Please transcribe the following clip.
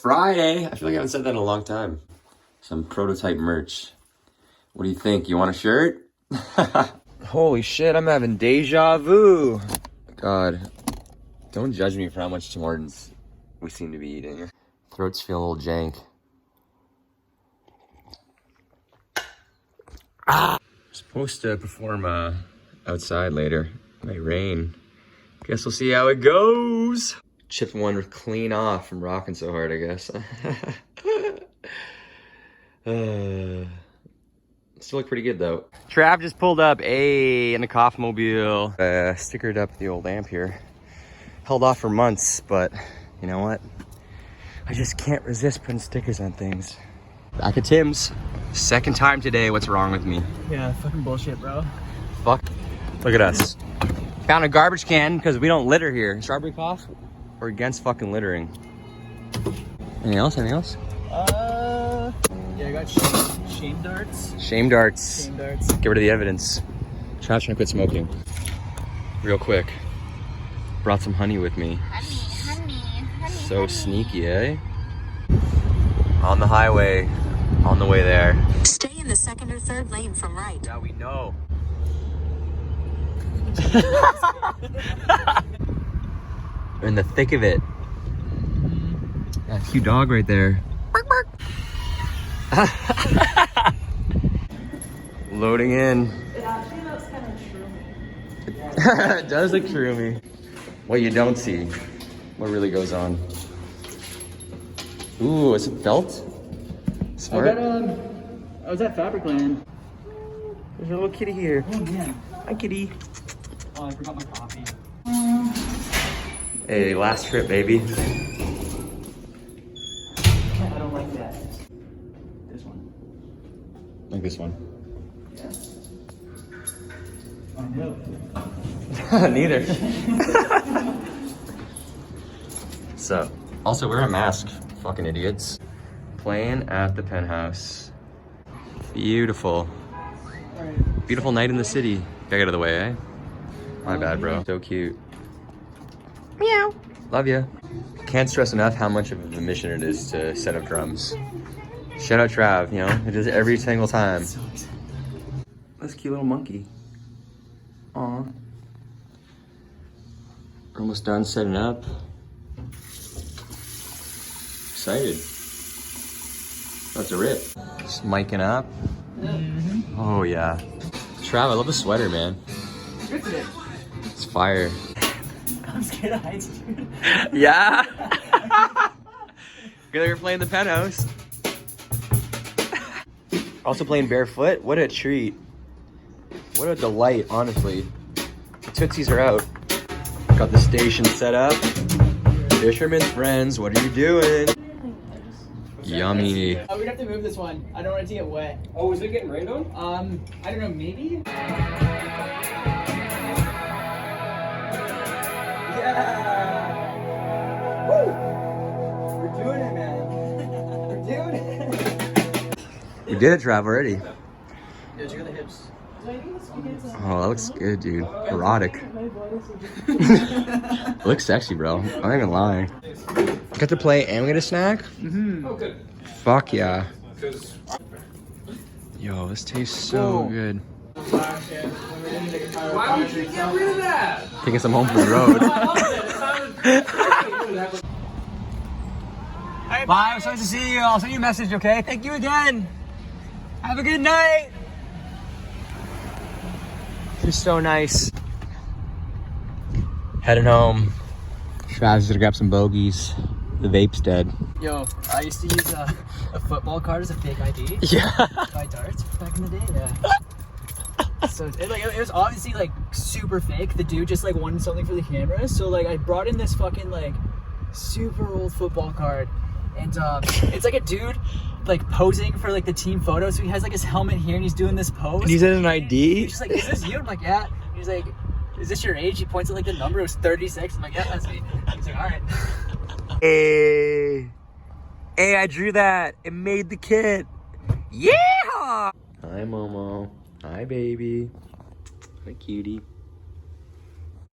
Friday. I feel like I haven't said that in a long time. Some prototype merch. What do you think? You want a shirt? Holy shit, I'm having deja vu. God, don't judge me for how much Tim Hortons we seem to be eating. Throats feel a little jank. I'm supposed to perform outside later. It might rain. Guess we'll see how it goes. Chipped one clean off from rocking so hard, I guess. Still look pretty good though. Trav just pulled up in the Kaufmobile. Stickered up the old amp here. Held off for months, but you know what? I just can't resist putting stickers on things. Back at Tim's. Second time today. What's wrong with me? Yeah, fucking bullshit, bro. Fuck. Look at us. Found a garbage can because we don't litter here. Strawberry cough? We're against fucking littering. Anything else? Anything else? Yeah, I got shame darts. Shame darts. Shame darts. Get rid of the evidence. Trying to quit smoking. Real quick. Brought some honey with me. Honey. So sneaky, eh? On the highway. On the way there. Stay in the second or third lane from right. Yeah, we know. We're in the thick of it. That cute dog right there. Bark, bark. Loading in. It actually looks kind of shroomy. It does look shroomy. What you don't see. What really goes on. Ooh, is it felt? Smart. I was at Fabricland. There's a little kitty here. Oh man. Hi, kitty. Oh, I forgot my coffee. Hey, last trip, baby. I don't like that. This one. Like this one. Yeah. Oh no. Neither. So, also wear a mask, fucking idiots. Playing at the Penthouse. Beautiful. Alright. Beautiful night in the city. Get out of the way, eh? My bad, bro. So cute. Meow. Love ya. Can't stress enough how much of a mission it is to set up drums. Shout out Trav, you know, it does it every single time. That's a cute little monkey. Aw. We're almost done setting up. Excited. That's a rip. Just miking up. Mm-hmm. Oh yeah. Trav, I love the sweater, man. Good today. It's fire. I'm scared of heights, dude. Yeah. Good that you're playing the Penthouse. Also playing barefoot. What a treat. What a delight, honestly. The Tootsies are out. Got the station set up. Fisherman's friends, what are you doing? Yummy. We'd have to move this one. I don't want it to get wet. Oh, is it getting rained on? I don't know, maybe? Yeah! Woo! We're doing it, man. We're doing it. We did it, Trav, already. Yo, check out the hips. Oh, that looks good, dude. Erotic. Looks sexy, bro. I'm not gonna lie. Got to play and we get a snack? Mm-hmm. Oh, good. Fuck yeah. Because Yo, this tastes so Whoa. good. why would you get rid of that? Taking some home from the road. Bye, it was nice to see you. I'll send you a message, okay? Thank you again. Have a good night. You're so nice. Heading home. Trav's gonna grab some bogeys. The vape's dead. Yo, I used to use a football card as a fake ID. Yeah. Buy darts back in the day, yeah. So it was obviously like super fake. The dude just like wanted something for the camera. So like I brought in this fucking like super old football card. And it's like a dude like posing for like the team photo. So he has like his helmet here and he's doing this pose. And he's in an ID? He's just like, is this you? I'm like, yeah. He's like, is this your age? He points at like the number. It was 36. I'm like, yeah, that's me. He's like, all right. Hey. Hey, I drew that. It made the kit. Yeah. Hi, Momo. Hi, baby. Hi, cutie.